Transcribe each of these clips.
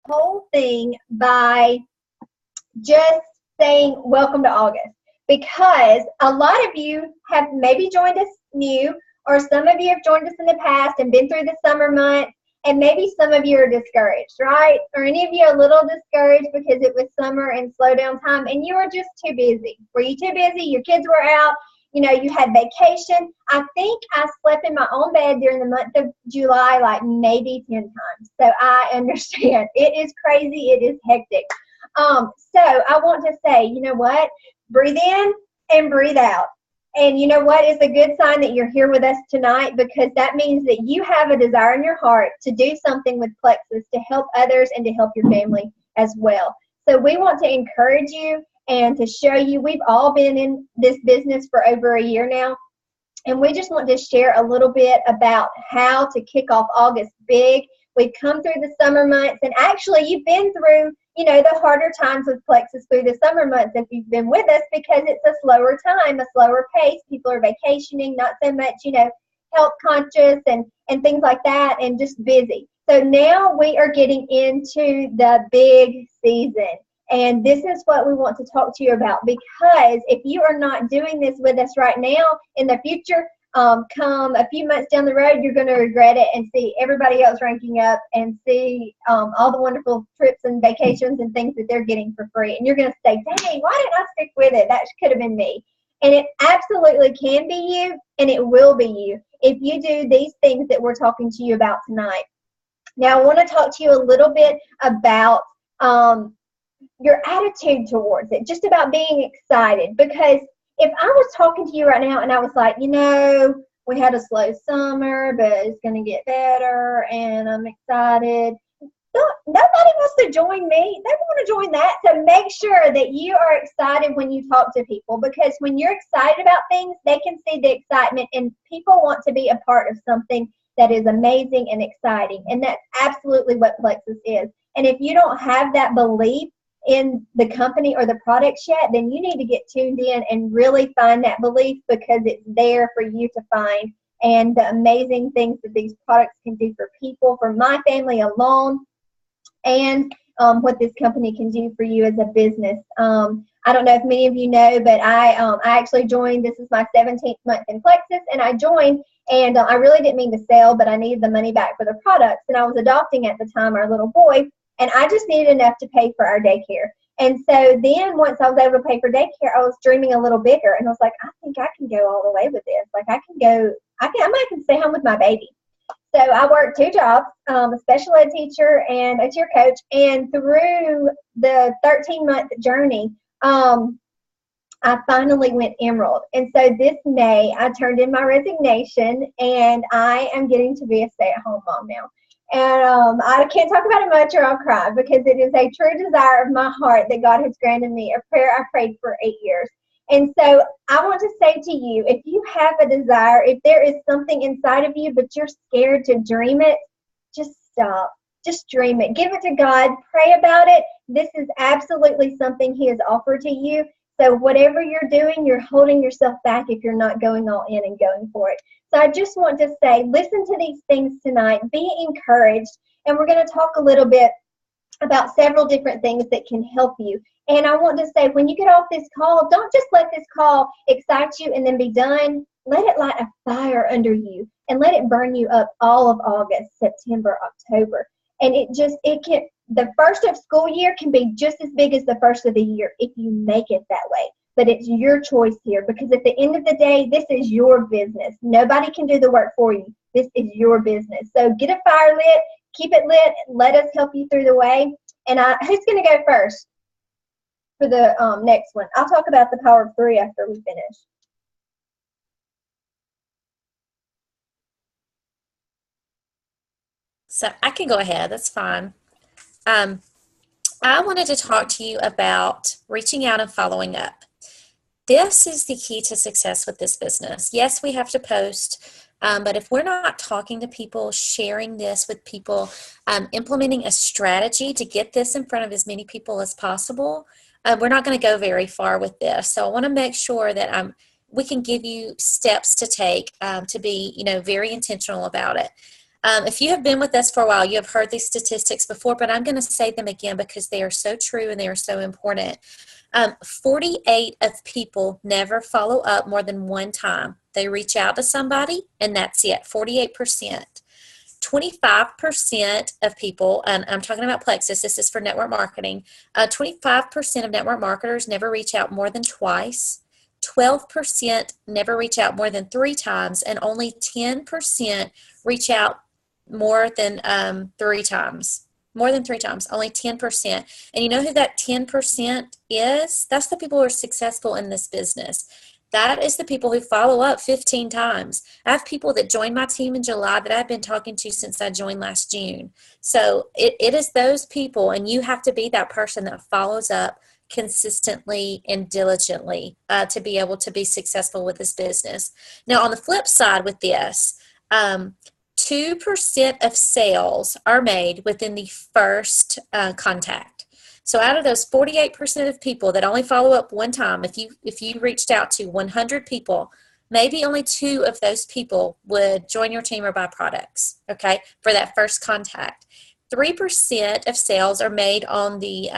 whole thing by just saying welcome to August, because a lot of you have maybe joined us new, or some of you have joined us in the past and been through the summer months, and maybe some of you are discouraged, right? Or any of you a little discouraged because it was summer and slow down time and you were just too busy. Were you too busy? Your kids were out, you had vacation. I think I slept in my own bed during the month of July like maybe 10 times. So I understand. It is crazy. It is hectic. So I want to say, you know what? Breathe in and breathe out. And you know what is a good sign that you're here with us tonight? Because that means that you have a desire in your heart to do something with Plexus to help others and to help your family as well. So we want to encourage you and to show you, we've all been in this business for over a year now. And we just want to share a little bit about how to kick off August big. We've come through the summer months, and actually you've been through, the harder times with Plexus through the summer months if you've been with us, because it's a slower time, a slower pace. People are vacationing, not so much, health conscious and things like that, and just busy. So now we are getting into the big season. And this is what we want to talk to you about, because if you are not doing this with us right now, in the future, come a few months down the road, you're going to regret it and see everybody else ranking up and see all the wonderful trips and vacations and things that they're getting for free. And you're going to say, dang, why didn't I stick with it? That could have been me. And it absolutely can be you, and it will be you if you do these things that we're talking to you about tonight. Now, I want to talk to you a little bit about your attitude towards it, just about being excited. Because if I was talking to you right now and I was like, we had a slow summer, but it's going to get better and I'm excited, nobody wants to join me. They want to join that. So make sure that you are excited when you talk to people, because when you're excited about things, they can see the excitement, and people want to be a part of something that is amazing and exciting. And that's absolutely what Plexus is. And if you don't have that belief in the company or the products yet, then you need to get tuned in and really find that belief, because it's there for you to find, and the amazing things that these products can do for people, for my family alone, and what this company can do for you as a business. I don't know if many of you know, but I actually joined. This is my 17th month in Plexus, and I joined, and I really didn't mean to sell, but I needed the money back for the products, and I was adopting at the time our little boy, and I just needed enough to pay for our daycare. And so then once I was able to pay for daycare, I was dreaming a little bigger, and I was like, I think I can go all the way with this. Like I might can stay home with my baby. So I worked 2 jobs, a special ed teacher and a cheer coach. And through the 13-month journey, I finally went Emerald. And so this May, I turned in my resignation, and I am getting to be a stay-at-home mom now. And I can't talk about it much or I'll cry, because it is a true desire of my heart that God has granted me, a prayer I prayed for 8 years. And so I want to say to you, if you have a desire, if there is something inside of you, but you're scared to dream it, just stop. Just dream it. Give it to God. Pray about it. This is absolutely something He has offered to you. So whatever you're doing, you're holding yourself back if you're not going all in and going for it. So I just want to say, listen to these things tonight. Be encouraged. And we're going to talk a little bit about several different things that can help you. And I want to say, when you get off this call, don't just let this call excite you and then be done. Let it light a fire under you and let it burn you up all of August, September, October. And the first of school year can be just as big as the first of the year if you make it that way. But it's your choice here, because at the end of the day, this is your business. Nobody can do the work for you. This is your business. So get a fire lit, keep it lit, let us help you through the way. And who's going to go first for the next one? I'll talk about the power of 3 after we finish. So I can go ahead. That's fine. I wanted to talk to you about reaching out and following up. This is the key to success with this business. Yes, we have to post, but if we're not talking to people, sharing this with people, implementing a strategy to get this in front of as many people as possible, we're not going to go very far with this. So I want to make sure that we can give you steps to take to be, very intentional about it. If you have been with us for a while, you have heard these statistics before, but I'm going to say them again because they are so true and they are so important. 48 of people never follow up more than one time. They reach out to somebody and that's it, 48%. 25% of people, and I'm talking about Plexus, this is for network marketing, 25% of network marketers never reach out more than twice. 12% never reach out more than 3 times, and only 10% reach out more than 3 times. More than 3 times, only 10%. And you know who that 10% is? That's the people who are successful in this business. That is the people who follow up 15 times. I have people that joined my team in July that I've been talking to since I joined last June. So it is those people, and you have to be that person that follows up consistently and diligently to be able to be successful with this business. Now, on the flip side with this, 2% of sales are made within the first contact. So out of those 48% of people that only follow up one time, if you reached out to 100 people, maybe only 2 of those people would join your team or buy products, okay, for that first contact. 3% of sales are made on the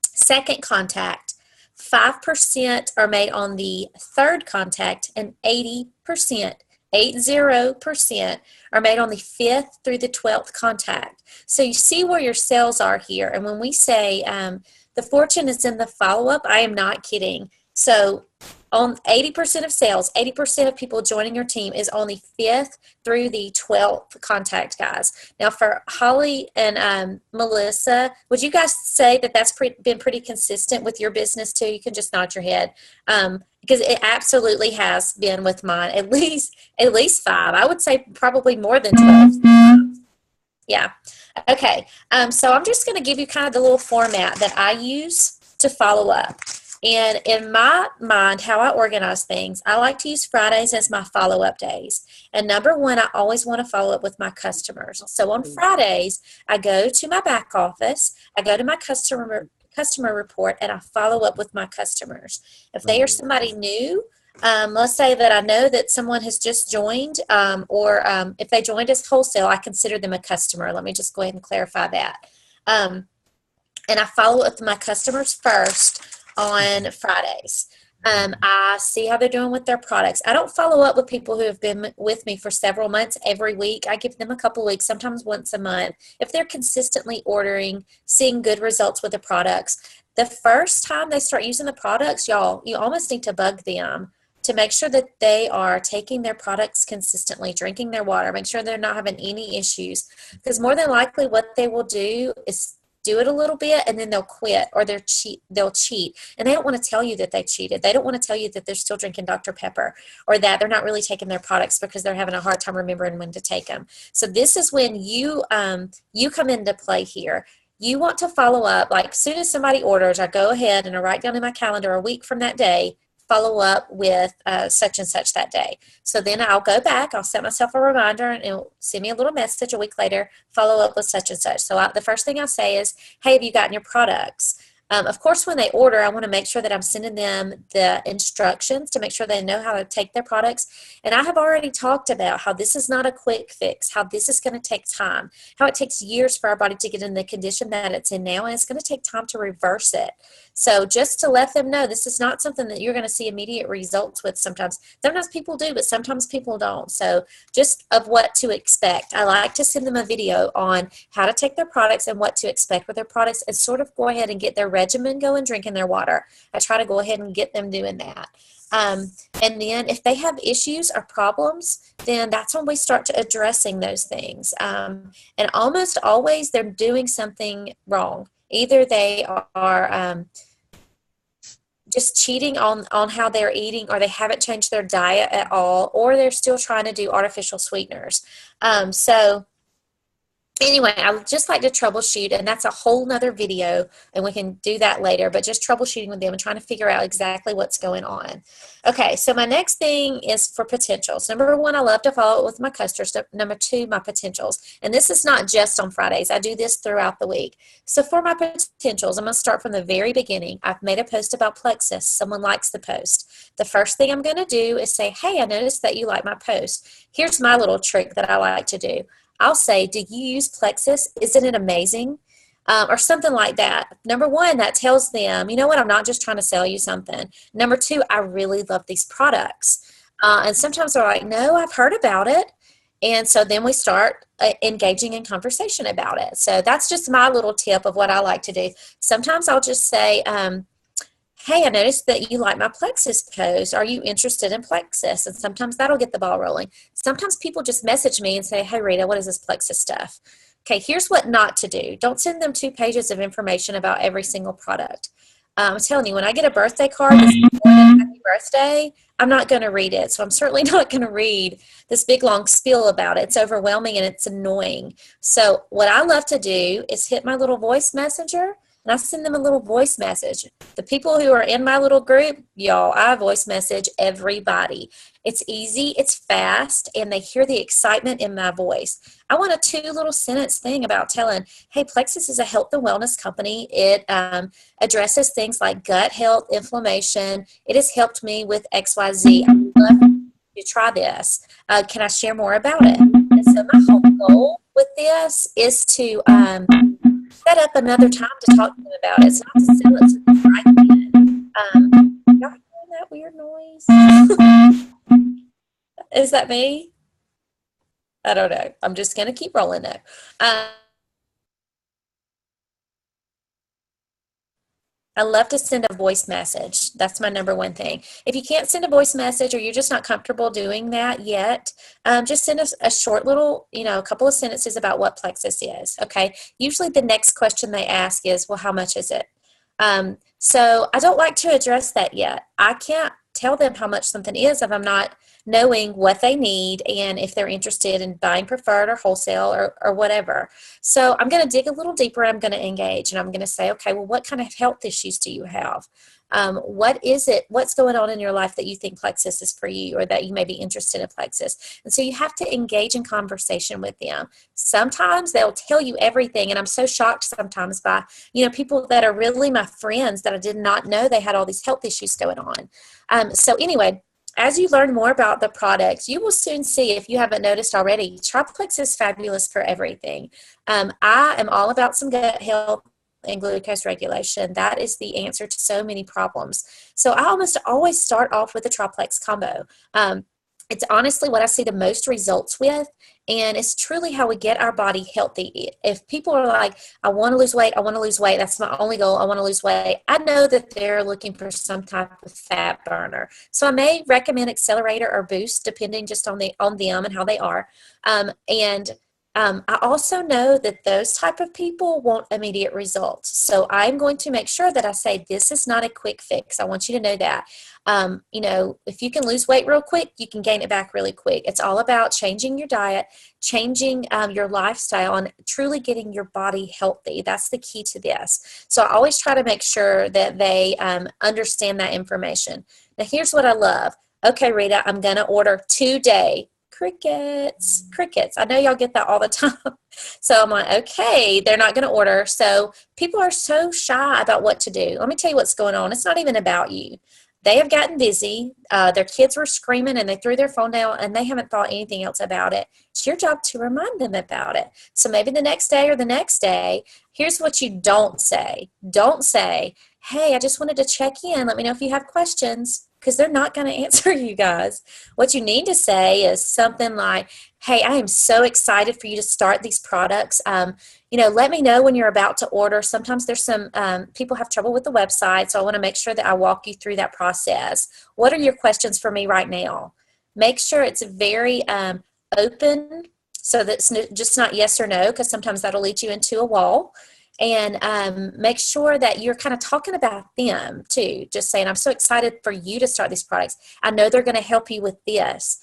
second contact. 5% are made on the third contact, and 80% are made on the 5th through the 12th contact. So you see where your sales are here. And when we say the fortune is in the follow-up, I am not kidding. So on 80% of sales, 80% of people joining your team is on the 5th through the 12th contact, guys. Now for Holly and Melissa, would you guys say that that's been pretty consistent with your business too? You can just nod your head. Because it absolutely has been with mine, at least 5. I would say probably more than 12. Yeah. Okay. So I'm just going to give you kind of the little format that I use to follow up. And in my mind, how I organize things, I like to use Fridays as my follow-up days. And number one, I always want to follow up with my customers. So on Fridays, I go to my back office, I go to my customer report, and I follow up with my customers. If they are somebody new, let's say that I know that someone has just joined, or if they joined as wholesale, I consider them a customer. Let me just go ahead and clarify that. And I follow up with my customers first on Fridays. I see how they're doing with their products. I don't follow up with people who have been with me for several months every week. I give them a couple weeks, sometimes once a month. If they're consistently ordering, seeing good results with the products, the first time they start using the products, y'all, you almost need to bug them to make sure that they are taking their products consistently, drinking their water, make sure they're not having any issues. Because more than likely what they will do is do it a little bit and then they'll quit, or they'll cheat. And they don't want to tell you that they cheated. They don't want to tell you that they're still drinking Dr. Pepper, or that they're not really taking their products because they're having a hard time remembering when to take them. So this is when you come into play here. You want to follow up, like as soon as somebody orders, I go ahead and I write down in my calendar a week from that day, follow up with such and such that day. So then I'll go back, I'll set myself a reminder, and it'll send me a little message a week later, follow up with such and such. So the first thing I say is, hey, have you gotten your products? Of course, when they order, I want to make sure that I'm sending them the instructions to make sure they know how to take their products. And I have already talked about how this is not a quick fix, how this is going to take time, how it takes years for our body to get in the condition that it's in now, and it's going to take time to reverse it. So just to let them know, this is not something that you're going to see immediate results with sometimes. Sometimes people do, but sometimes people don't. So just of what to expect. I like to send them a video on how to take their products and what to expect with their products, and sort of go ahead and get their regimen going, drinking their water. I try to go ahead and get them doing that. And then if they have issues or problems, then that's when we start to addressing those things. And almost always they're doing something wrong. Either they are just cheating on how they're eating, or they haven't changed their diet at all, or they're still trying to do artificial sweeteners. So anyway, I would just like to troubleshoot, and that's a whole nother video, and we can do that later, but just troubleshooting with them and trying to figure out exactly what's going on. Okay, so my next thing is for potentials. Number one, I love to follow up with my customers. Number two, my potentials. And this is not just on Fridays. I do this throughout the week. So for my potentials, I'm going to start from the very beginning. I've made a post about Plexus. Someone likes the post. The first thing I'm going to do is say, hey, I noticed that you like my post. Here's my little trick that I like to do. I'll say, do you use Plexus? Isn't it amazing? Or something like that. Number one, that tells them, you know what, I'm not just trying to sell you something. Number two, I really love these products. And sometimes they're like, no, I've heard about it. And so then we start engaging in conversation about it. So that's just my little tip of what I like to do. Sometimes I'll just say, hey, I noticed that you like my Plexus post. Are you interested in Plexus? And sometimes that'll get the ball rolling. Sometimes people just message me and say, hey, Rita, what is this Plexus stuff? Okay, here's what not to do. Don't send them 2 pages of information about every single product. I'm telling you, when I get a birthday card that's more than happy birthday, I'm not going to read it. So I'm certainly not going to read this big long spiel about it. It's overwhelming and it's annoying. So what I love to do is hit my little voice messenger and I send them a little voice message. The people who are in my little group, y'all, I voice message everybody. It's easy, it's fast, and they hear the excitement in my voice. I want a 2 little sentence thing about telling, hey, Plexus is a health and wellness company. It addresses things like gut health, inflammation. It has helped me with XYZ. I would love to try this. Can I share more about it? And so my whole goal with this is to set up another time to talk to them about it. It's not to sell it to them right then. Y'all hearing that weird noise? Is that me? I don't know. I'm just going to keep rolling though. I love to send a voice message. That's my number one thing. If you can't send a voice message or you're just not comfortable doing that yet, just send us a short little, a couple of sentences about what Plexus is. Okay. Usually the next question they ask is, well, how much is it? So I don't like to address that yet. I can't tell them how much something is if I'm not knowing what they need and if they're interested in buying preferred or wholesale or whatever. So I'm going to dig a little deeper and I'm going to engage and I'm going to say, okay, well, what kind of health issues do you have? What is it? What's going on in your life that you think Plexus is for you or that you may be interested in Plexus? And so you have to engage in conversation with them. Sometimes they'll tell you everything. And I'm so shocked sometimes by, people that are really my friends that I did not know they had all these health issues going on. So anyway, as you learn more about the products, you will soon see, if you haven't noticed already, Triplex is fabulous for everything. I am all about some gut health and glucose regulation. That is the answer to so many problems. So I almost always start off with a Triplex combo. It's honestly what I see the most results with, and it's truly how we get our body healthy. If people are like, I want to lose weight, that's my only goal, I want to lose weight, I know that they're looking for some type of fat burner. So I may recommend Accelerator or Boost, depending just on them and how they are. I also know that those type of people want immediate results. So I'm going to make sure that I say, this is not a quick fix. I want you to know that. If you can lose weight real quick, you can gain it back really quick. It's all about changing your diet, changing your lifestyle, and truly getting your body healthy. That's the key to this. So I always try to make sure that they understand that information. Now, here's what I love. Okay, Rita, I'm going to order today. Crickets. I know y'all get that all the time. So I'm like, okay, they're not going to order. So people are so shy about what to do. Let me tell you what's going on. It's not even about you. They have gotten busy. Their kids were screaming and they threw their phone down and they haven't thought anything else about it. It's your job to remind them about it. So maybe the next day or the next day, here's what you don't say. Don't say, hey, I just wanted to check in. Let me know if you have questions. Because they're not going to answer you guys. What you need to say is something like, hey, I am so excited for you to start these products. Let me know when you're about to order. Sometimes there's some people have trouble with the website, so I want to make sure that I walk you through that process. What are your questions for me right now? Make sure it's very open so that it's just not yes or no, because sometimes that'll lead you into a wall. And make sure that you're kind of talking about them too. Just saying, I'm so excited for you to start these products. I know they're going to help you with this.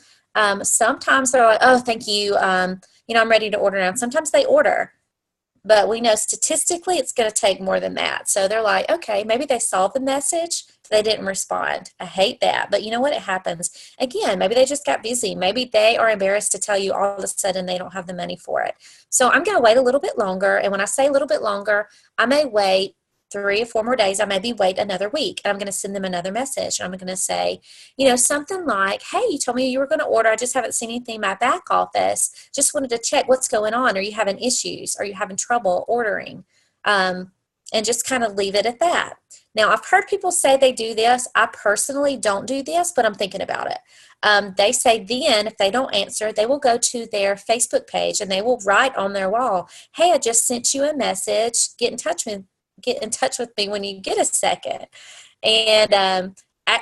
Sometimes they're like, oh, thank you. I'm ready to order now. Sometimes they order. But we know statistically it's going to take more than that. So they're like, okay, maybe they saw the message. They didn't respond. I hate that. But you know what? It happens. Again, maybe they just got busy. Maybe they are embarrassed to tell you all of a sudden they don't have the money for it. So I'm going to wait a little bit longer. And when I say a little bit longer, I may wait 3 or 4 more days, I maybe wait another week, and I'm going to send them another message. And I'm going to say, something like, hey, you told me you were going to order. I just haven't seen anything in my back office. Just wanted to check what's going on. Are you having issues? Are you having trouble ordering? And just kind of leave it at that. Now, I've heard people say they do this. I personally don't do this, but I'm thinking about it. They say then if they don't answer, they will go to their Facebook page and they will write on their wall, hey, I just sent you a message. Get in touch with me when you get a second. And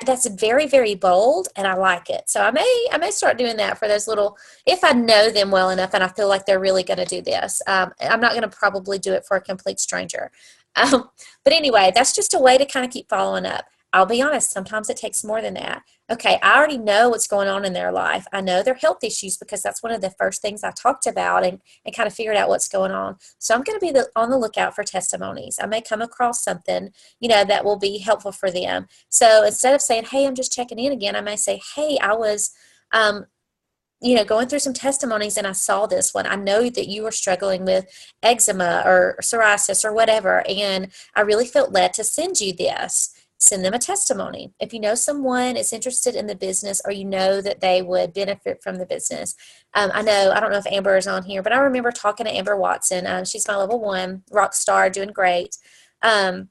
that's very, very bold, and I like it. So I may start doing that for those little, if I know them well enough and I feel like they're really going to do this. I'm not going to probably do it for a complete stranger. But anyway, that's just a way to kind of keep following up. I'll be honest, sometimes it takes more than that. Okay, I already know what's going on in their life. I know their health issues because that's one of the first things I talked about and kind of figured out what's going on. So I'm going to be on the lookout for testimonies. I may come across something, that will be helpful for them. So instead of saying, hey, I'm just checking in again, I may say, hey, I was, going through some testimonies and I saw this one. I know that you were struggling with eczema or psoriasis or whatever, and I really felt led to send you this. Send them a testimony. If you know someone is interested in the business or you know that they would benefit from the business. I don't know if Amber is on here, but I remember talking to Amber Watson. She's my level 1 rock star, doing great. I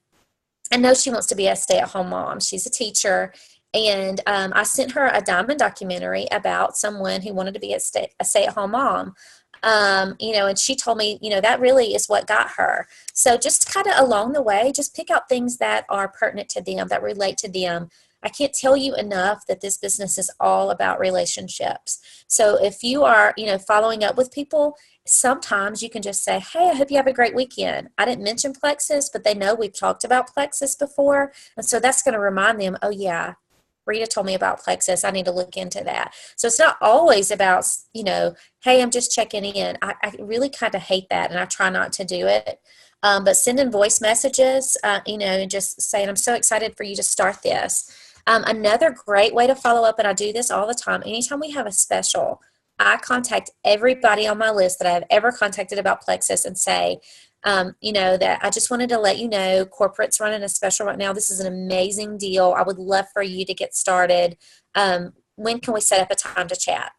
know she wants to be a stay-at-home mom. She's a teacher. And I sent her a Diamond documentary about someone who wanted to be a stay-at-home mom. And she told me, that really is what got her. So just kind of along the way, just pick out things that are pertinent to them, that relate to them. I can't tell you enough that this business is all about relationships. So if you are, following up with people, sometimes you can just say, hey, I hope you have a great weekend. I didn't mention Plexus, but they know we've talked about Plexus before. And so that's going to remind them, oh yeah, Rita told me about Plexus. I need to look into that. So it's not always about, hey, I'm just checking in. I really kind of hate that, and I try not to do it. But sending voice messages, and just saying, I'm so excited for you to start this. Another great way to follow up, and I do this all the time, anytime we have a special, I contact everybody on my list that I've ever contacted about Plexus and say, that I just wanted to let you know corporate's running a special right now. This is an amazing deal. I would love for you to get started. When can we set up a time to chat?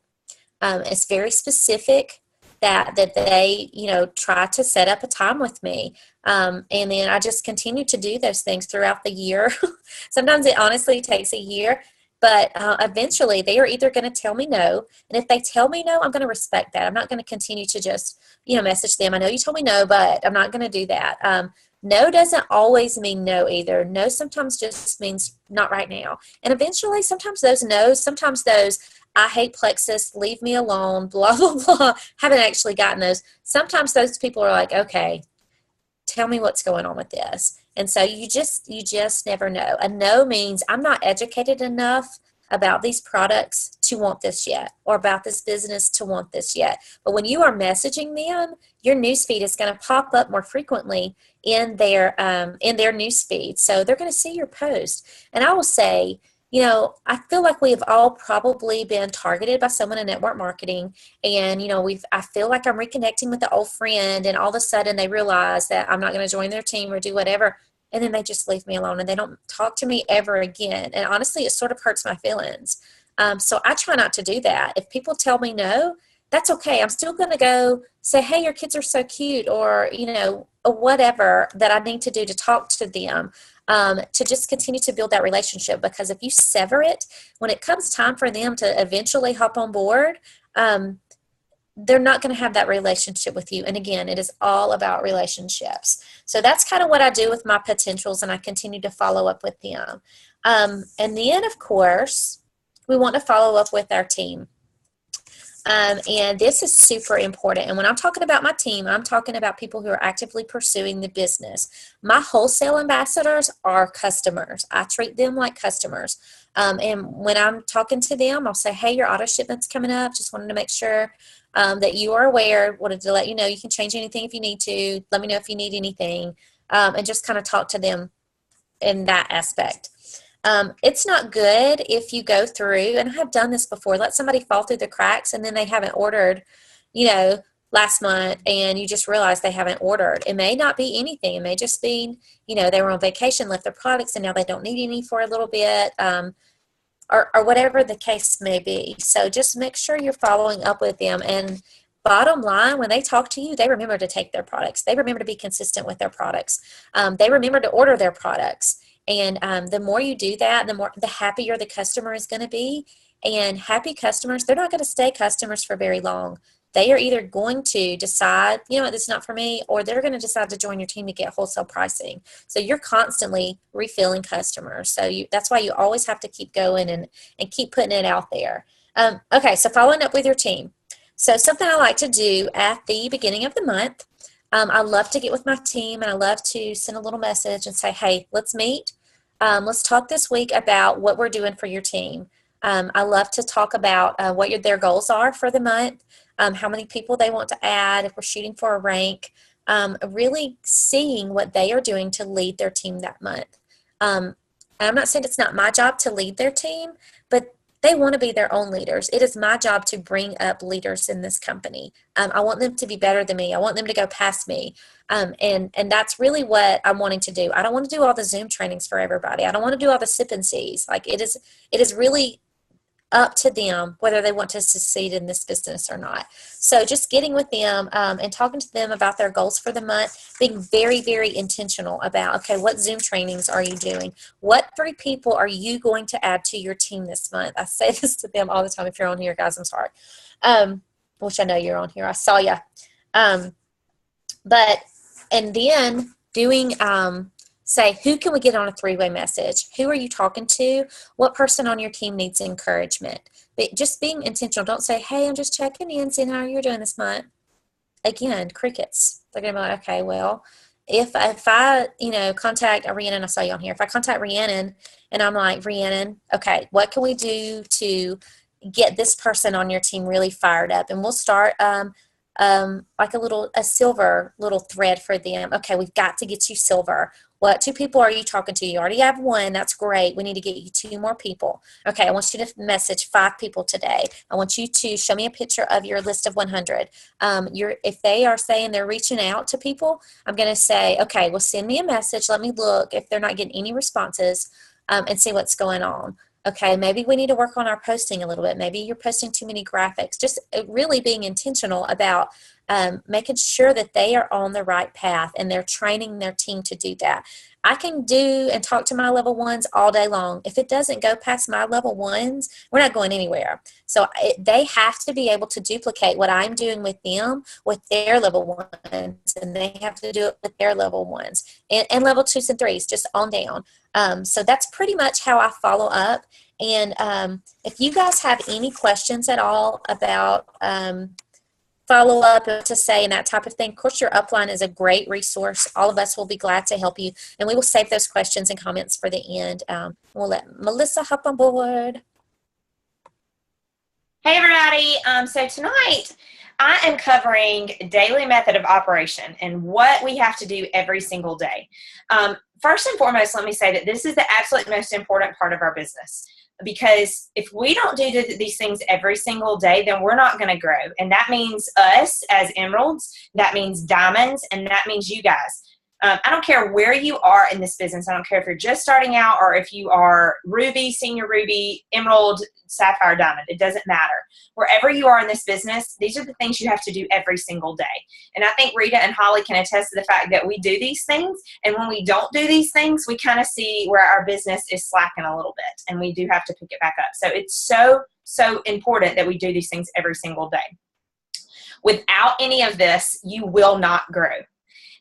It's very specific that they, try to set up a time with me. And then I just continue to do those things throughout the year. Sometimes it honestly takes a year. But eventually, they are either going to tell me no. And if they tell me no, I'm going to respect that. I'm not going to continue to just, message them. I know you told me no, but I'm not going to do that. No doesn't always mean no either. No sometimes just means not right now. And eventually, sometimes those no's, sometimes those, I hate Plexus, leave me alone, blah, blah, blah. Haven't actually gotten those. Sometimes those people are like, okay, tell me what's going on with this. And so you just never know. A no means I'm not educated enough about these products to want this yet, or about this business to want this yet. But when you are messaging them, your newsfeed is going to pop up more frequently in their newsfeed. So they're going to see your post. And I will say, I feel like we have all probably been targeted by someone in network marketing, and I feel like I'm reconnecting with the old friend, and all of a sudden they realize that I'm not going to join their team or do whatever, and then they just leave me alone and they don't talk to me ever again. And honestly, it sort of hurts my feelings. So I try not to do that. If people tell me no, that's okay. I'm still going to go say, hey, your kids are so cute, or or whatever that I need to do to talk to them. To just continue to build that relationship, because if you sever it, when it comes time for them to eventually hop on board, they're not going to have that relationship with you. And again, it is all about relationships. So that's kind of what I do with my potentials, and I continue to follow up with them. And then, of course, we want to follow up with our team. And this is super important. And when I'm talking about my team, I'm talking about people who are actively pursuing the business. My wholesale ambassadors are customers. I treat them like customers. And when I'm talking to them, I'll say, hey, your auto shipment's coming up. Just wanted to make sure that you are aware. Wanted to let you know you can change anything if you need to. Let me know if you need anything. And just kind of talk to them in that aspect. It's not good if you go through, and I have done this before, let somebody fall through the cracks and then they haven't ordered, last month and you just realize they haven't ordered. It may not be anything. It may just be, they were on vacation, left their products, and now they don't need any for a little bit, or whatever the case may be. So just make sure you're following up with them. And bottom line, when they talk to you, they remember to take their products. They remember to be consistent with their products. They remember to order their products. And the more you do that, the happier the customer is going to be. And happy customers, they're not going to stay customers for very long. They are either going to decide, this is not for me, or they're going to decide to join your team to get wholesale pricing. So you're constantly refilling customers. So that's why you always have to keep going and keep putting it out there. Okay, so following up with your team. So something I like to do at the beginning of the month, I love to get with my team, and I love to send a little message and say, hey, let's meet. Let's talk this week about what we're doing for your team. I love to talk about what their goals are for the month, how many people they want to add, if we're shooting for a rank, really seeing what they are doing to lead their team that month. I'm not saying it's not my job to lead their team, but they want to be their own leaders. It is my job to bring up leaders in this company. I want them to be better than me. I want them to go past me. And that's really what I'm wanting to do. I don't want to do all the Zoom trainings for everybody. I don't want to do all the sip and sees. Like it is really up to them whether they want to succeed in this business or not. So just getting with them and talking to them about their goals for the month, being very, very intentional about, okay, what Zoom trainings are you doing? What 3 people are you going to add to your team this month? I say this to them all the time. If you're on here, guys, I'm sorry. Which I know you're on here. I saw you. And then doing say, who can we get on a 3-way message? Who are you talking to? What person on your team needs encouragement? But just being intentional. Don't say, hey, I'm just checking in, seeing how you're doing this month. Again, crickets. They're going to be like, okay, well, if I contact Rhiannon, I saw you on here. If I contact Rhiannon and I'm like, Rhiannon, okay, what can we do to get this person on your team really fired up? And we'll start like a silver little thread for them. Okay, we've got to get you silver. What 2 people are you talking to? You already have 1. That's great. We need to get you 2 more people. Okay, I want you to message 5 people today. I want you to show me a picture of your list of 100. If they are saying they're reaching out to people, I'm going to say, okay, well, send me a message. Let me look if they're not getting any responses and see what's going on. Okay, maybe we need to work on our posting a little bit. Maybe you're posting too many graphics. Just really being intentional about making sure that they are on the right path and they're training their team to do that. I can do and talk to my level 1s all day long. If it doesn't go past my level 1s, we're not going anywhere. So they have to be able to duplicate what I'm doing with them with their level 1s, and they have to do it with their level 1s and level 2s and 3s, just on down. So that's pretty much how I follow up. And if you guys have any questions at all about follow up to say and that type of thing, of course, your upline is a great resource. All of us will be glad to help you. And we will save those questions and comments for the end. We'll let Melissa hop on board. Hey, everybody. So tonight, I am covering daily method of operation and what we have to do every single day. First and foremost, let me say that this is the absolute most important part of our business, because if we don't do these things every single day, then we're not going to grow. And that means us as emeralds, that means diamonds, and that means you guys. I don't care where you are in this business. I don't care if you're just starting out or if you are ruby, senior ruby, emerald, sapphire, diamond. It doesn't matter. Wherever you are in this business, these are the things you have to do every single day. And I think Rita and Holly can attest to the fact that we do these things. And when we don't do these things, we kind of see where our business is slacking a little bit. And we do have to pick it back up. So it's so important that we do these things every single day. Without any of this, you will not grow,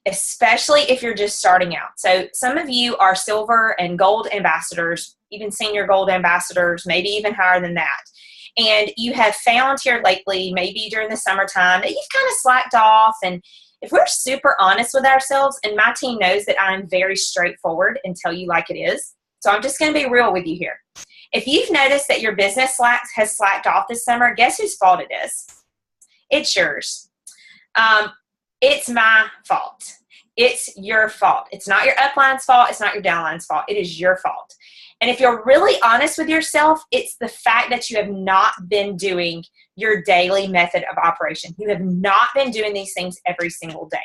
especially if you're just starting out. So some of you are silver and gold ambassadors, even senior gold ambassadors, maybe even higher than that. And you have found here lately, maybe during the summertime, that you've kind of slacked off. And if we're super honest with ourselves, and my team knows that I'm very straightforward and tell you like it is, so I'm just going to be real with you here. If you've noticed that your business has slacked off this summer, guess whose fault it is? It's yours. It's my fault. It's your fault. It's not your upline's fault. It's not your downline's fault. It is your fault. And if you're really honest with yourself, it's the fact that you have not been doing your daily method of operation. You have not been doing these things every single day.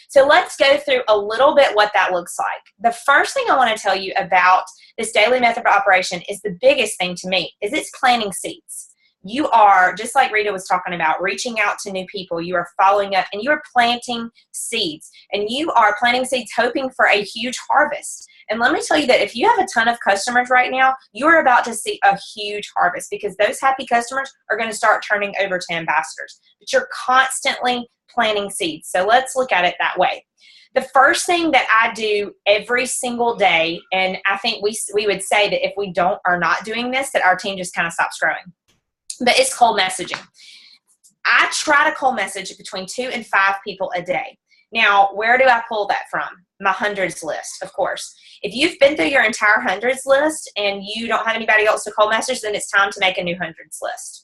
So let's go through a little bit what that looks like. The first thing I want to tell you about this daily method of operation is the biggest thing to me is it's planting seeds. You are, just like Rita was talking about, reaching out to new people. You are following up and you are planting seeds. And you are planting seeds hoping for a huge harvest. And let me tell you that if you have a ton of customers right now, you're about to see a huge harvest because those happy customers are going to start turning over to ambassadors. But you're constantly planting seeds. So let's look at it that way. The first thing that I do every single day, and I think we would say that if we are not doing this, that our team just kind of stops growing. But it's cold messaging. I try to cold message between 2 and 5 people a day. Now, where do I pull that from? My hundreds list, of course. If you've been through your entire hundreds list and you don't have anybody else to cold message, then it's time to make a new hundreds list.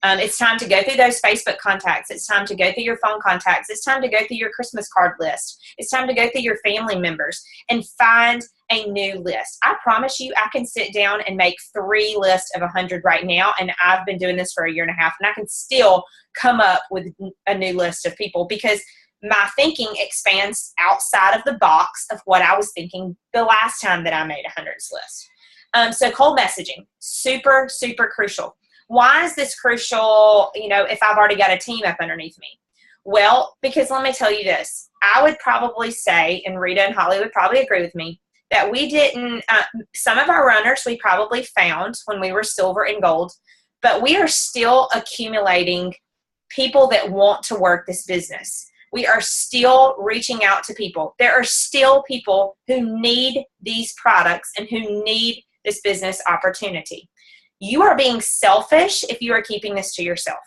It's time to go through those Facebook contacts. It's time to go through your phone contacts. It's time to go through your Christmas card list. It's time to go through your family members and find a new list. I promise you, I can sit down and make 3 lists of 100 right now, and I've been doing this for a year and a half, and I can still come up with a new list of people because my thinking expands outside of the box of what I was thinking the last time that I made a hundreds list. So cold messaging, super, super crucial. Why is this crucial, if I've already got a team up underneath me? Well, because let me tell you this. I would probably say, and Rita and Holly would probably agree with me, that we didn't, some of our runners we probably found when we were silver and gold, but we are still accumulating people that want to work this business. We are still reaching out to people. There are still people who need these products and who need this business opportunity. You are being selfish if you are keeping this to yourself.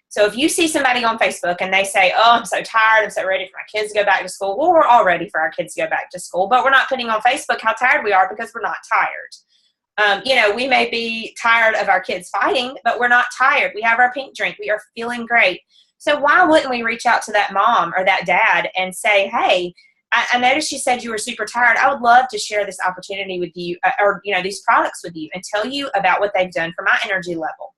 So if you see somebody on Facebook and they say, oh, I'm so tired, I'm so ready for my kids to go back to school. Well, we're all ready for our kids to go back to school, but we're not putting on Facebook how tired we are because we're not tired. We may be tired of our kids fighting, but we're not tired. We have our pink drink. We are feeling great. So why wouldn't we reach out to that mom or that dad and say, hey, I noticed you said you were super tired. I would love to share this opportunity with you or these products with you and tell you about what they've done for my energy level.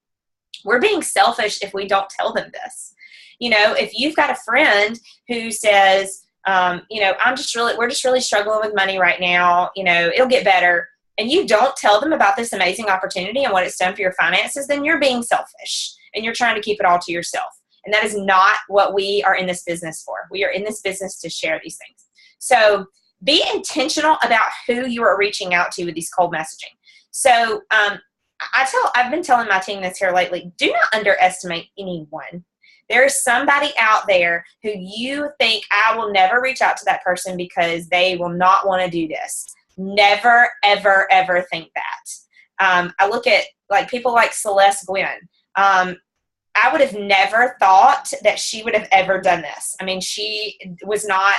We're being selfish if we don't tell them this. If you've got a friend who says, we're just really struggling with money right now, it'll get better. And you don't tell them about this amazing opportunity and what it's done for your finances, then you're being selfish and you're trying to keep it all to yourself. And that is not what we are in this business for. We are in this business to share these things. So be intentional about who you are reaching out to with these cold messaging. So I've been telling my team this here lately, do not underestimate anyone. There is somebody out there who you think I will never reach out to that person because they will not want to do this. Never, ever, ever think that. I look at people like Celeste Gwynn. I would have never thought that she would have ever done this. I mean, she was not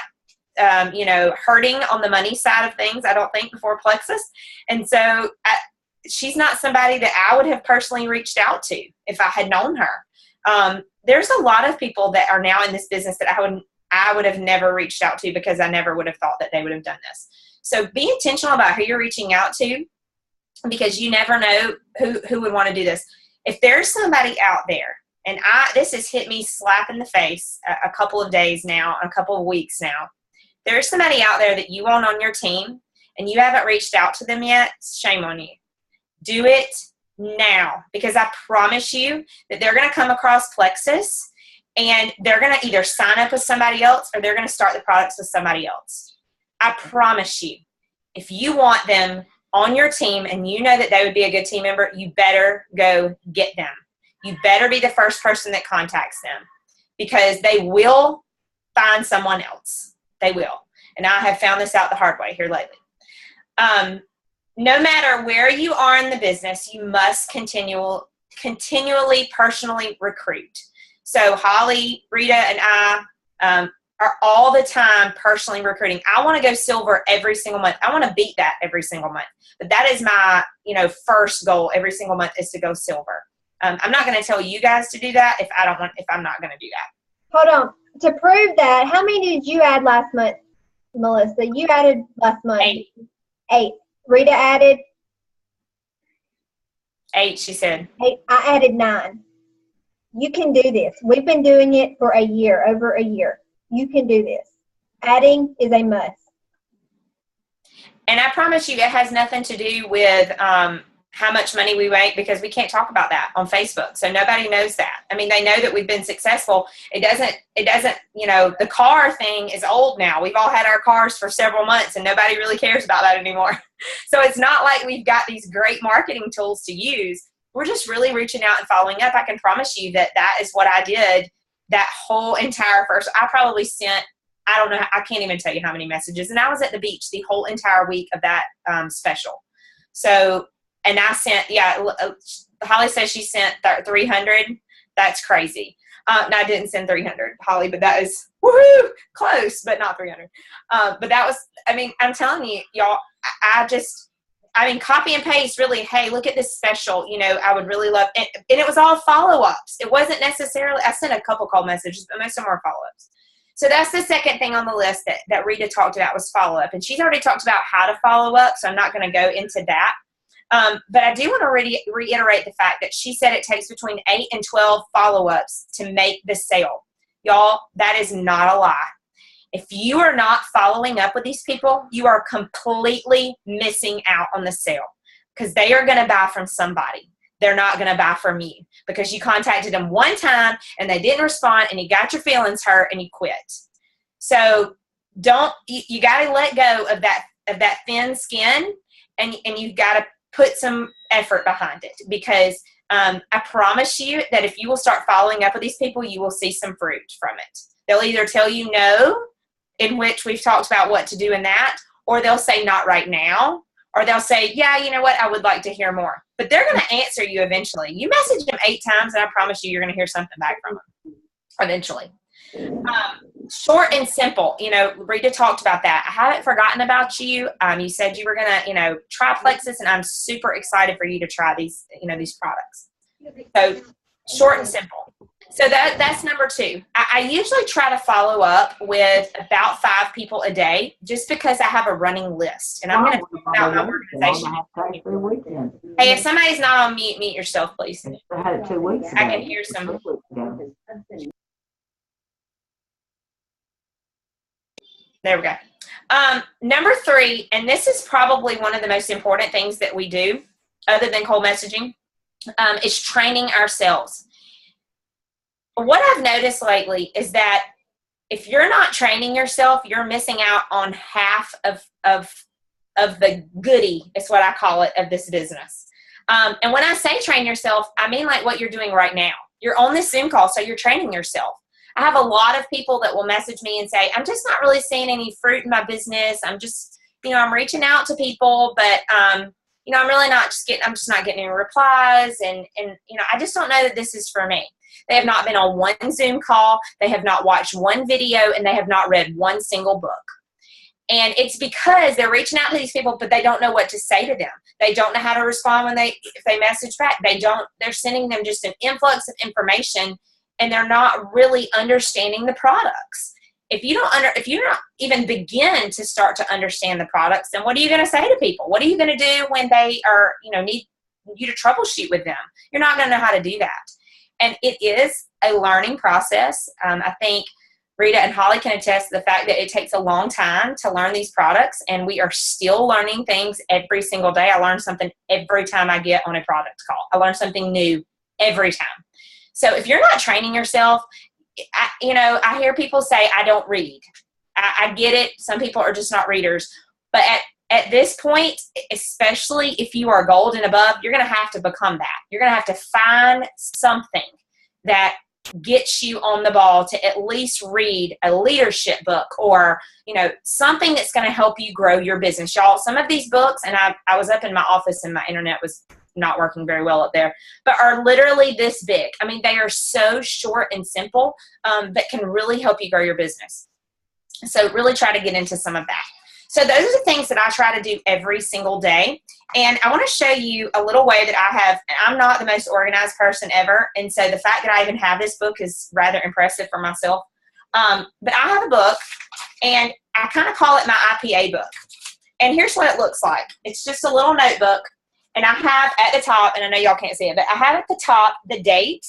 hurting on the money side of things, I don't think, before Plexus. And so she's not somebody that I would have personally reached out to if I had known her. There's a lot of people that are now in this business that I would have never reached out to because I never would have thought that they would have done this. So be intentional about who you're reaching out to because you never know who would want to do this. If there's somebody out there, and this has hit me slap in the face a couple of days now, a couple of weeks now, there's somebody out there that you want on your team and you haven't reached out to them yet, shame on you. Do it now because I promise you that they're going to come across Plexus and they're going to either sign up with somebody else or they're going to start the products with somebody else. I promise you, if you want them on your team and you know that they would be a good team member, you better go get them. You better be the first person that contacts them because they will find someone else. They will. And I have found this out the hard way here lately. No matter where you are in the business, you must continually personally recruit. So Holly, Rita, and I are all the time personally recruiting. I want to go silver every single month. I want to beat that every single month. But that is my, first goal every single month is to go silver. I'm not going to tell you guys to do that if I'm not going to do that. Hold on. To prove that, how many did you add last month? Melissa, you added last month. 8. 8. Rita added 8, she said. 8. I added 9. You can do this. We've been doing it for a year, over a year. You can do this. Adding is a must. And I promise you, it has nothing to do with how much money we make, because we can't talk about that on Facebook. So nobody knows that. I mean, they know that we've been successful. It doesn't, you know, the car thing is old now. We've all had our cars for several months and nobody really cares about that anymore. So it's not like we've got these great marketing tools to use. We're just really reaching out and following up. I can promise you that that is what I did that whole entire first. I probably sent, I don't know, I can't even tell you how many messages. And I was at the beach the whole entire week of that special. So, and I sent, Holly says she sent 300. That's crazy. No, I didn't send 300, Holly, but that is, woohoo, close, but not 300. But that was, I mean, I'm telling you, y'all, I mean, copy and paste, really, hey, look at this special, you know, I would really love, and it was all follow-ups. It wasn't necessarily, I sent a couple call messages, but most of them were follow-ups. So that's the second thing on the list that Rita talked about was follow-up. And she's already talked about how to follow up, so I'm not going to go into that. But I do want to reiterate the fact that she said it takes between 8 and 12 follow-ups to make the sale. Y'all, that is not a lie. If you are not following up with these people, you are completely missing out on the sale, because they are going to buy from somebody. They're not going to buy from you because you contacted them one time and they didn't respond and you got your feelings hurt and you quit. So you got to let go of that thin skin, and you've got to put some effort behind it, because I promise you that if you will start following up with these people, you will see some fruit from it. They'll either tell you no, in which we've talked about what to do in that, or they'll say not right now, or they'll say, yeah, you know what, I would like to hear more. But they're going to answer you eventually. You message them 8 times, and I promise you're going to hear something back from them eventually. Short and simple. You know, Rita talked about that. I haven't forgotten about you. You said you were going to, you know, try Plexus, and I'm super excited for you to try these, you know, these products. So short and simple. So that's number 2. I usually try to follow up with about 5 people a day, just because I have a running list, and I'm going to talk about my organization. Hey, if somebody's not on mute, mute yourself, please. I had it 2 weeks ago. I can hear some. There we go. Number 3, and this is probably one of the most important things that we do, other than cold messaging, is training ourselves. What I've noticed lately is that if you're not training yourself, you're missing out on half of the goodie, is what I call it, of this business. And when I say train yourself, I mean like what you're doing right now. You're on this Zoom call, so you're training yourself. I have a lot of people that will message me and say, I'm just not really seeing any fruit in my business. I'm just, you know, I'm reaching out to people, but, you know, I'm just not getting any replies. And, you know, I just don't know that this is for me. They have not been on one Zoom call. They have not watched one video, and they have not read one single book. And it's because they're reaching out to these people, but they don't know what to say to them. They don't know how to respond if they message back. They're sending them just an influx of information, and they're not really understanding the products. If you don't even begin to start to understand the products, then what are you going to say to people? What are you going to do when they are, you know, need you to troubleshoot with them? You're not going to know how to do that. And it is a learning process. I think Rita and Holly can attest to the fact that it takes a long time to learn these products, and we are still learning things every single day. I learn something every time I get on a product call. I learn something new every time. So if you're not training yourself, I hear people say, I don't read. I get it. Some people are just not readers. But at this point, especially if you are gold and above, you're going to have to become that. You're going to have to find something that gets you on the ball to at least read a leadership book, or, you know, something that's going to help you grow your business. Y'all, some of these books, and I was up in my office and my internet was not working very well up there, but are literally this big. I mean, they are so short and simple, that can really help you grow your business. So really try to get into some of that. So those are the things that I try to do every single day. And I want to show you a little way that I have. I'm not the most organized person ever. And so the fact that I even have this book is rather impressive for myself. But I have a book, and I kind of call it my IPA book. And here's what it looks like. It's just a little notebook, and I have at the top, and I know y'all can't see it, but I have at the top the date,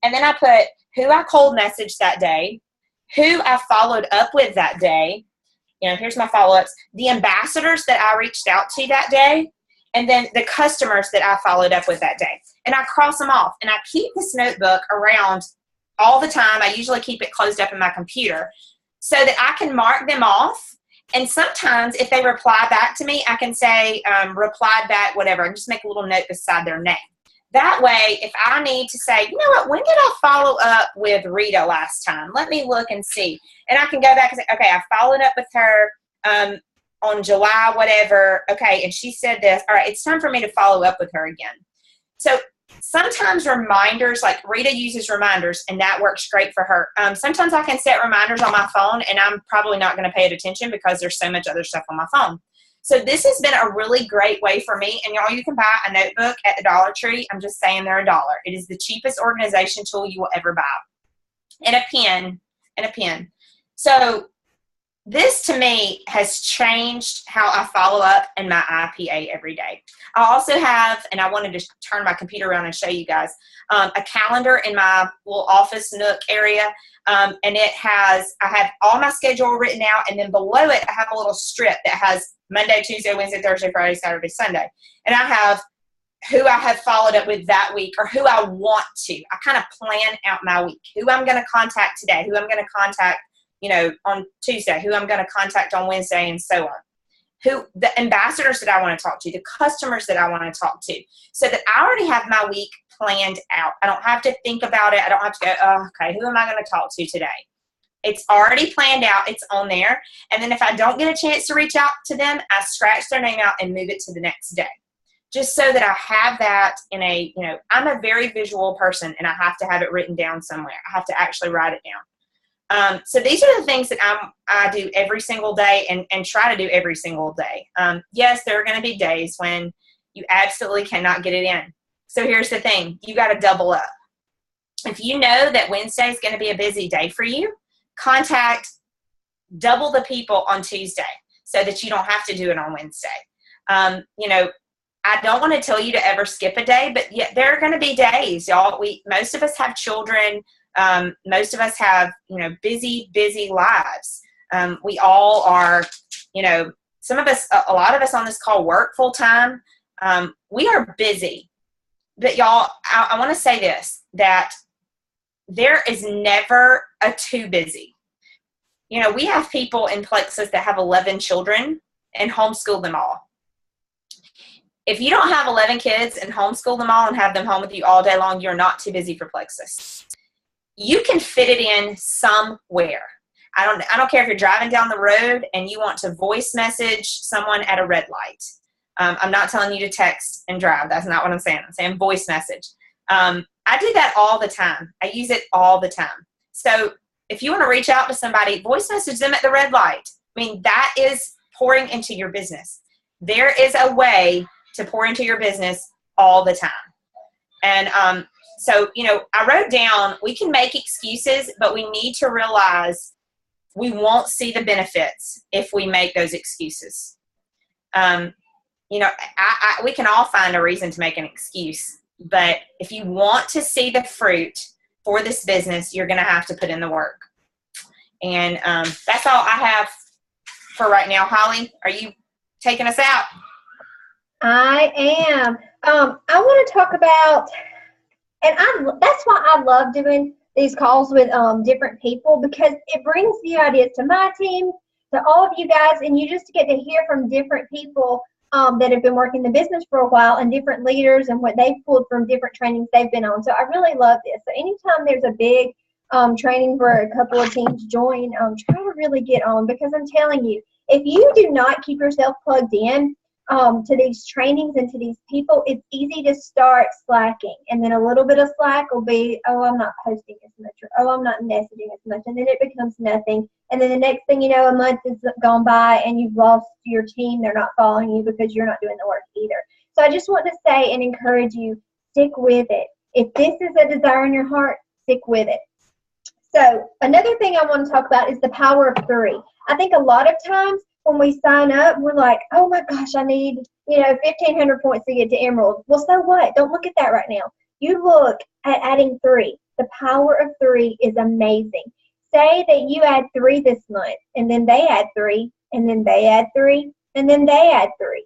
and then I put who I cold messaged that day, who I followed up with that day. Here's my follow-ups, the ambassadors that I reached out to that day, and then the customers that I followed up with that day. And I cross them off, and I keep this notebook around all the time. I usually keep it closed up in my computer so that I can mark them off. And sometimes if they reply back to me, I can say, replied back, whatever, and just make a little note beside their name. That way, if I need to say, you know what, when did I follow up with Rita last time? Let me look and see. And I can go back and say, okay, I followed up with her on July, whatever. Okay, and she said this. All right, it's time for me to follow up with her again. So sometimes reminders, like Rita uses reminders, and that works great for her. Sometimes I can set reminders on my phone, and I'm probably not going to pay it attention because there's so much other stuff on my phone. So this has been a really great way for me. And y'all, you can buy a notebook at the Dollar Tree. I'm just saying they're $1. It is the cheapest organization tool you will ever buy. And a pen. So this to me has changed how I follow up in my IPA every day. I also have, and I wanted to turn my computer around and show you guys, a calendar in my little office nook area. And I have all my schedule written out, and then below it, I have a little strip that has Monday, Tuesday, Wednesday, Thursday, Friday, Saturday, Sunday. And I have who I have followed up with that week, or who I want to. I kind of plan out my week, who I'm going to contact today, who I'm going to contact, on Tuesday, who I'm going to contact on Wednesday, and so on. Who the ambassadors that I want to talk to, the customers that I want to talk to, so that I already have my week planned out. I don't have to think about it. I don't have to go, oh, okay, who am I going to talk to today? It's already planned out. It's on there. And then if I don't get a chance to reach out to them, I scratch their name out and move it to the next day. Just so that I have that in a, I'm a very visual person, and I have to have it written down somewhere. I have to actually write it down. So these are the things that I do every single day and try to do every single day. Yes, there are going to be days when you absolutely cannot get it in. So here's the thing. You got to double up. If you know that Wednesday is going to be a busy day for you, contact double the people on Tuesday so that you don't have to do it on Wednesday. I don't want to tell you to ever skip a day, but yeah, there are going to be days, y'all. Most of us have children. Most of us have, busy lives. We all are, some of us, a lot of us on this call work full time. We are busy, but y'all, I want to say this, that there is never a too busy. We have people in Plexus that have 11 children and homeschool them all. If you don't have 11 kids and homeschool them all and have them home with you all day long, you're not too busy for Plexus. You can fit it in somewhere. I don't care if you're driving down the road and you want to voice message someone at a red light. I'm not telling you to text and drive. That's not what I'm saying. I'm saying voice message. I do that all the time. I use it all the time. So if you want to reach out to somebody, voice message them at the red light. That is pouring into your business. There is a way to pour into your business all the time. And so, I wrote down, we can make excuses, but we need to realize we won't see the benefits if we make those excuses. We can all find a reason to make an excuse, but if you want to see the fruit for this business, you're going to have to put in the work. And that's all I have for right now. Holly, are you taking us out? I am. I want to talk about, and that's why I love doing these calls with different people, because it brings the ideas to my team, to all of you guys, and you just get to hear from different people that have been working the business for a while, and different leaders and what they've pulled from different trainings they've been on. So I really love this. So anytime there's a big training where a couple of teams join, try to really get on, because I'm telling you, if you do not keep yourself plugged in to these trainings and to these people, it's easy to start slacking. And then a little bit of slack will be, oh, I'm not posting as much, or oh, I'm not messaging as much. And then it becomes nothing. And then the next thing you know, a month has gone by and you've lost your team. They're not following you because you're not doing the work either. So I just want to say and encourage you, stick with it. If this is a desire in your heart, stick with it. So another thing I want to talk about is the power of 3. I think a lot of times when we sign up, we're like, oh my gosh, I need, 1,500 points to get to Emerald. Well, so what? Don't look at that right now. You look at adding 3. The power of 3 is amazing. Say that you add 3 this month, and then they add 3, and then they add 3, and then they add 3.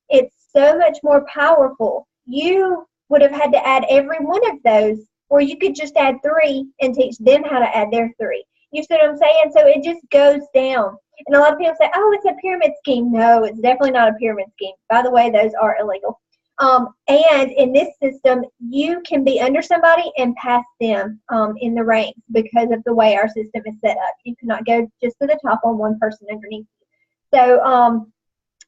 It's so much more powerful. You would have had to add every one of those, or you could just add 3 and teach them how to add their 3. You see what I'm saying? So it just goes down. And a lot of people say, oh, it's a pyramid scheme. No, it's definitely not a pyramid scheme. By the way, those are illegal. And in this system, you can be under somebody and pass them in the ranks because of the way our system is set up. You cannot go just to the top on one person underneath you. So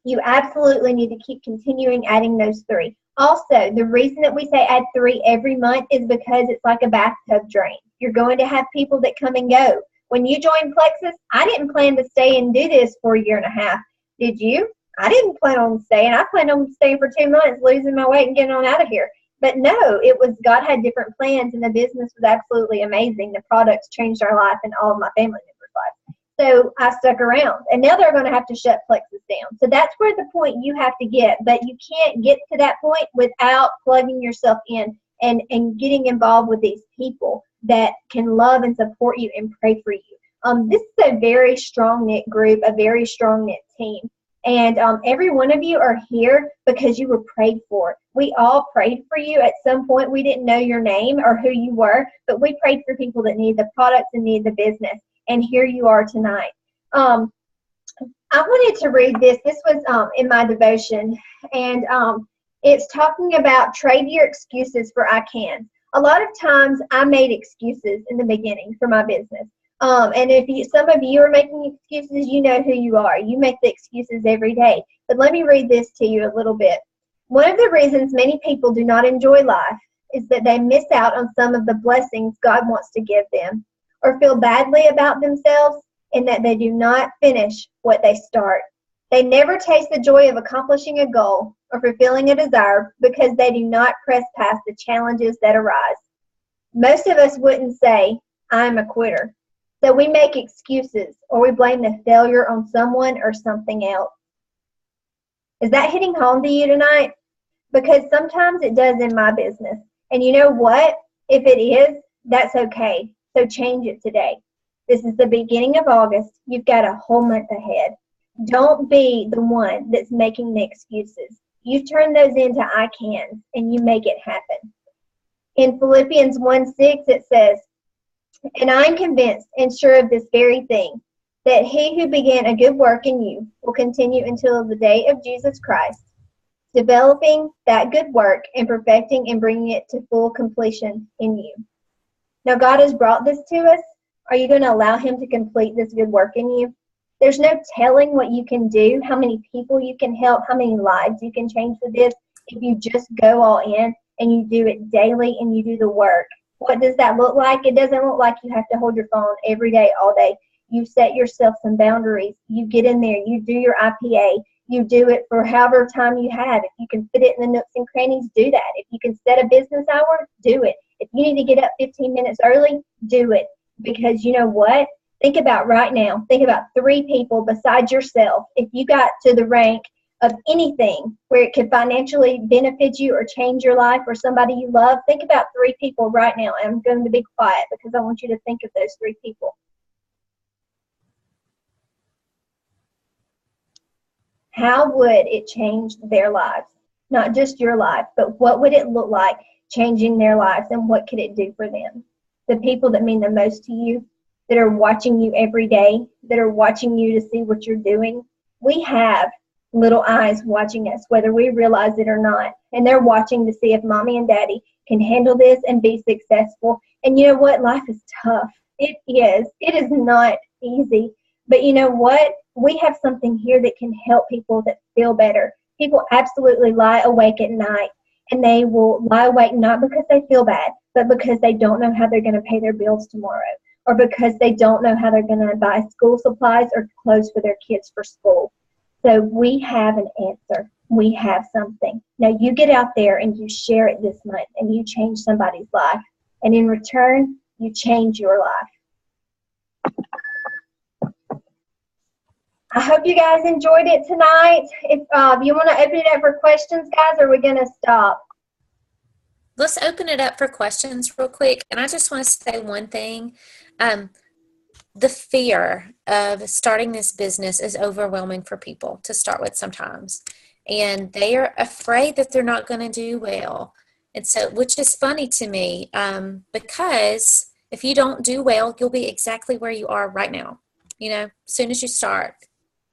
you absolutely need to keep continuing adding those 3. Also, the reason that we say add 3 every month is because it's like a bathtub drain. You're going to have people that come and go. When you joined Plexus, I didn't plan to stay and do this for a year and a half. Did you? I didn't plan on staying. I planned on staying for 2 months, losing my weight and getting on out of here. But no, it was God had different plans, and the business was absolutely amazing. The products changed our life and all of my family members' lives. So I stuck around, and now they're going to have to shut Plexus down. So that's where the point you have to get, but you can't get to that point without plugging yourself in and getting involved with these people that can love and support you and pray for you. This is a very strong-knit group, a very strong-knit team. And every one of you are here because you were prayed for. We all prayed for you. At some point, we didn't know your name or who you were, but we prayed for people that need the products and need the business. And here you are tonight. I wanted to read this. This was in my devotion, and it's talking about trade your excuses for I can. A lot of times I made excuses in the beginning for my business. And if some of you are making excuses, you know who you are. You make the excuses every day. But let me read this to you a little bit. One of the reasons many people do not enjoy life is that they miss out on some of the blessings God wants to give them, or feel badly about themselves in that they do not finish what they start. They never taste the joy of accomplishing a goal or fulfilling a desire because they do not press past the challenges that arise. Most of us wouldn't say, I'm a quitter. So we make excuses or we blame the failure on someone or something else. Is that hitting home to you tonight? Because sometimes it does in my business. And you know what? If it is, that's okay. So change it today. This is the beginning of August. You've got a whole month ahead. Don't be the one that's making the excuses. You turn those into I cans and you make it happen. In Philippians 1:6 it says, and I am convinced and sure of this very thing, that he who began a good work in you will continue until the day of Jesus Christ, developing that good work and perfecting and bringing it to full completion in you. Now God has brought this to us. Are you going to allow him to complete this good work in you? There's no telling what you can do, how many people you can help, how many lives you can change with this if you just go all in and you do it daily and you do the work. What does that look like? It doesn't look like you have to hold your phone every day, all day. You set yourself some boundaries. You get in there. You do your IPA. You do it for however time you have. If you can fit it in the nooks and crannies, do that. If you can set a business hour, do it. If you need to get up 15 minutes early, do it. Because you know what? Think about right now. Think about 3 people besides yourself. If you got to the rank of anything where it could financially benefit you or change your life or somebody you love, think about 3 people right now. And I'm going to be quiet because I want you to think of those 3 people. How would it change their lives? Not just your life, but what would it look like changing their lives, and what could it do for them? The people that mean the most to you, that are watching you every day, that are watching you to see what you're doing. We have little eyes watching us, whether we realize it or not. And they're watching to see if mommy and daddy can handle this and be successful. And you know what? Life is tough. It is. It is not easy. But you know what? We have something here that can help people that feel better. People absolutely lie awake at night, and they will lie awake not because they feel bad, but because they don't know how they're going to pay their bills tomorrow, or because they don't know how they're going to buy school supplies or clothes for their kids for school. So we have an answer. We have something. Now you get out there and you share it this month and you change somebody's life. And in return, you change your life. I hope you guys enjoyed it tonight. If you want to open it up for questions, guys, or are we going to stop? Let's open it up for questions real quick. And I just want to say one thing. The fear of starting this business is overwhelming for people to start with sometimes. And they are afraid that they're not going to do well. And so, which is funny to me, because if you don't do well, you'll be exactly where you are right now. You know, as soon as you start,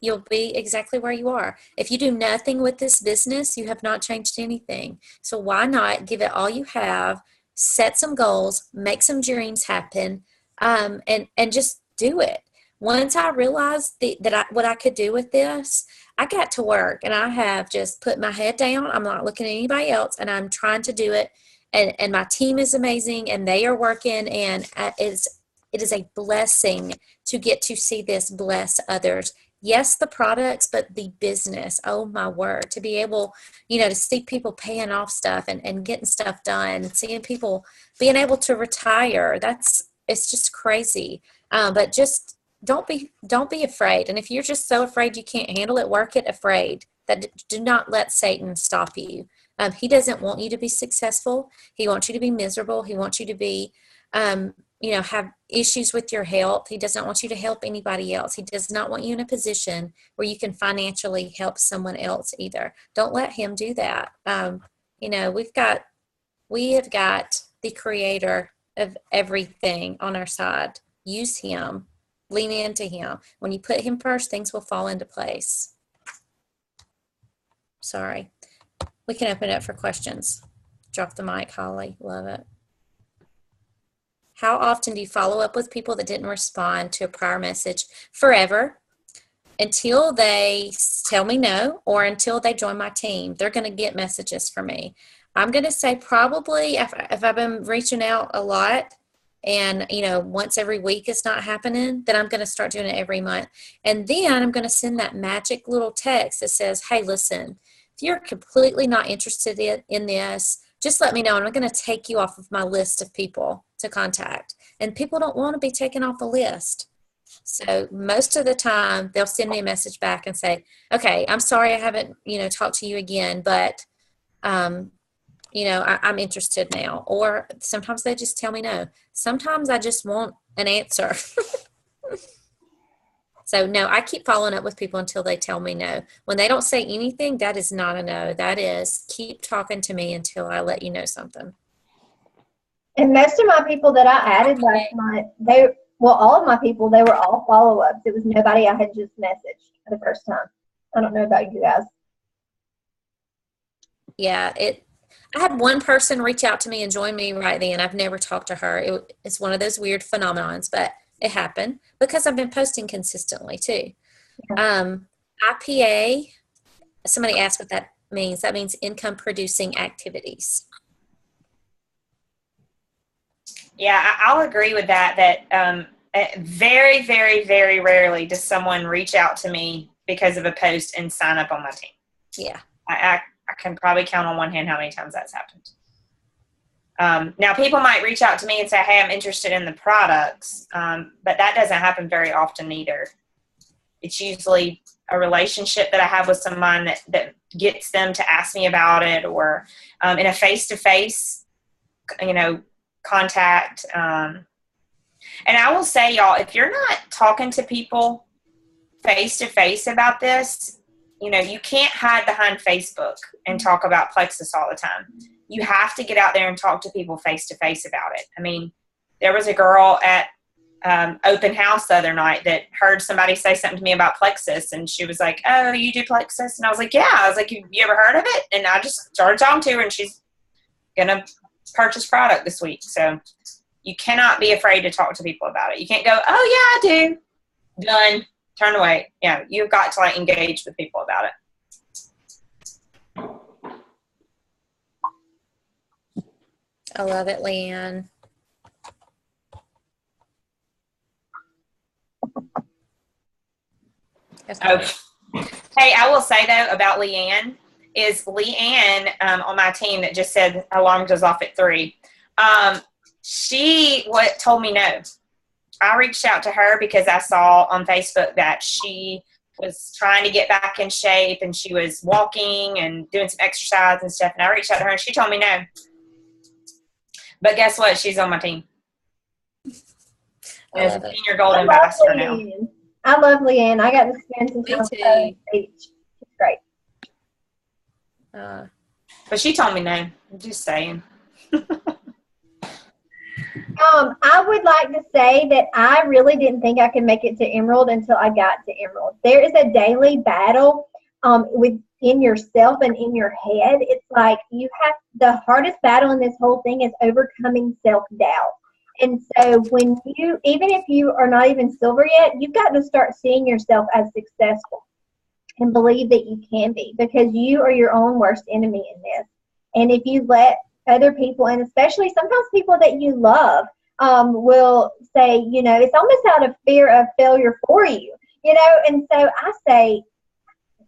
you'll be exactly where you are. If you do nothing with this business, you have not changed anything. So why not give it all you have, set some goals, make some dreams happen, and just do it. Once I realized what I could do with this, I got to work, and I have just put my head down. I'm not looking at anybody else, and I'm trying to do it. And my team is amazing, and they are working, and it is a blessing to get to see this bless others. Yes, the products, but the business. Oh my word, to be able, to see people paying off stuff and getting stuff done, and seeing people being able to retire. It's just crazy. But just don't be afraid. And if you're just so afraid you can't handle it, work it afraid. Do not let Satan stop you. He doesn't want you to be successful. He wants you to be miserable. He wants you to be, have issues with your health. He doesn't want you to help anybody else. He does not want you in a position where you can financially help someone else either. Don't let him do that. We have got the creator of everything on our side. Use him. Lean into him. When you put him first, things will fall into place. Sorry. We can open it up for questions. Drop the mic, Holly. Love it. How often do you follow up with people that didn't respond to a prior message? Forever. Until they tell me no, or until they join my team. They're going to get messages from me. I'm going to say probably if I've been reaching out a lot, and once every week is not happening, then I'm going to start doing it every month. And then I'm going to send that magic little text that says, hey, listen, if you're completely not interested in this, just let me know, and I'm going to take you off of my list of people to contact. And people don't want to be taken off a list. So most of the time they'll send me a message back and say, okay, I'm sorry I haven't, talked to you again, but I'm interested now. Or sometimes they just tell me no. Sometimes I just want an answer. So no, I keep following up with people until they tell me no. When they don't say anything, that is not a no. That is keep talking to me until I let you know something. And most of my people that I added last month, all of my people, they were all follow-ups. It was nobody I had just messaged for the first time. I don't know about you guys. Yeah, I had one person reach out to me and join me right then. I've never talked to her. It's one of those weird phenomenons, but it happened because I've been posting consistently too. Yeah. IPA, somebody asked what that means. That means income producing activities. Yeah, I'll agree with that, very, very, very rarely does someone reach out to me because of a post and sign up on my team. Yeah. I can probably count on one hand how many times that's happened. Now, people might reach out to me and say, hey, I'm interested in the products, but that doesn't happen very often either. It's usually a relationship that I have with someone that gets them to ask me about it, or in a face-to-face, contact. And I will say, y'all, if you're not talking to people face-to-face about this, you can't hide behind Facebook and talk about Plexus all the time. You have to get out there and talk to people face-to-face about it. I mean, there was a girl at open house the other night that heard somebody say something to me about Plexus, and she was like, oh, you do Plexus? And I was like, yeah. I was like, you ever heard of it? And I just started talking to her, and she's going to purchase product this week. So you cannot be afraid to talk to people about it. You can't go, oh, yeah, I do. Done. Turn away. Yeah, you've got to engage with people about it. I love it, Leanne. Oh. Hey, I will say, though, about Leanne, is Leanne on my team that just said alarm goes off at 3. she told me no. I reached out to her because I saw on Facebook that she was trying to get back in shape and she was walking and doing some exercise and stuff. And I reached out to her and she told me no. But guess what? She's on my team. As a senior gold ambassador now. I love Leanne. I got to spend some time with her on the beach. She's great. But she told me no. I'm just saying. I would like to say that I really didn't think I could make it to Emerald until I got to Emerald. There is a daily battle within yourself and in your head. It's like the hardest battle in this whole thing is overcoming self-doubt. And so even if you are not even silver yet, you've got to start seeing yourself as successful and believe that you can be, because you are your own worst enemy in this. And if you let other people, and especially sometimes people that you love, will say, it's almost out of fear of failure for you, and so I say,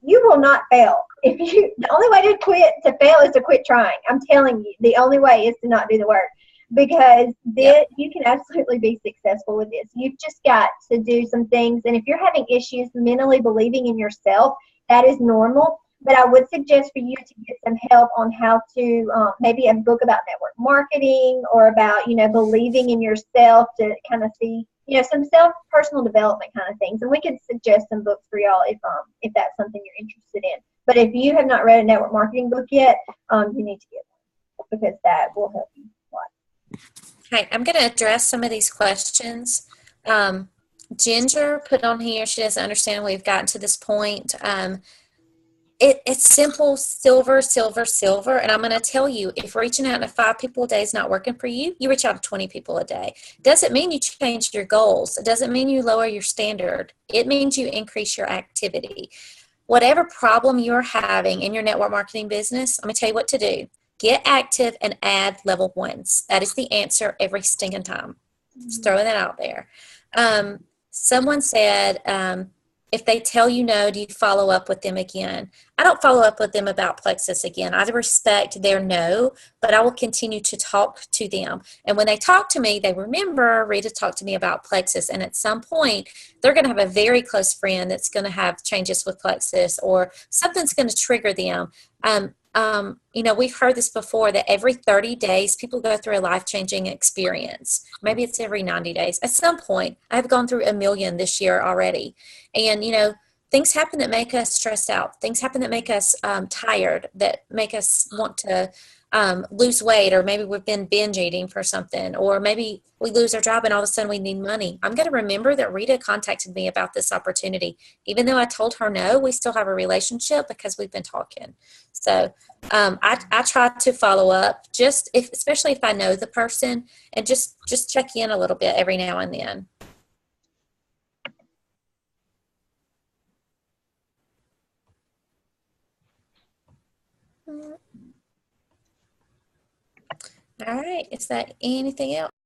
you will not fail. The only way to fail is to quit trying. I'm telling you, the only way is to not do the work, because you can absolutely be successful with this. You've just got to do some things. And if you're having issues mentally believing in yourself, that is normal. But I would suggest for you to get some help on how to, maybe a book about network marketing, or about, believing in yourself, to kind of see, some personal development kind of things. And we could suggest some books for y'all if that's something you're interested in. But if you have not read a network marketing book yet, you need to get one, because that will help you a lot. Okay, I'm going to address some of these questions. Ginger put on here, she doesn't understand we've gotten to this point. It's simple, silver, silver, silver. And I'm going to tell you, if reaching out to 5 people a day is not working for you, you reach out to 20 people a day. Doesn't mean you change your goals. It doesn't mean you lower your standard. It means you increase your activity. Whatever problem you're having in your network marketing business, I'm going to tell you what to do. Get active and add level 1s. That is the answer every stinking time. Just throwing that out there. Someone said, if they tell you no, do you follow up with them again? I don't follow up with them about Plexus again. I respect their no, but I will continue to talk to them. And when they talk to me, they remember Rita talked to me about Plexus. And at some point, they're going to have a very close friend that's going to have changes with Plexus, or something's going to trigger them. We've heard this before, that every 30 days people go through a life-changing experience. Maybe it's every 90 days. At some point, I've gone through 1 million this year already. And, things happen that make us stressed out. Things happen that make us tired, that make us want to lose weight, or maybe we've been binge eating for something, or maybe we lose our job and all of a sudden we need money. I'm going to remember that Rita contacted me about this opportunity. Even though I told her no, we still have a relationship because we've been talking. So I try to follow up, especially if I know the person, and just check in a little bit every now and then. All right. Is that anything else?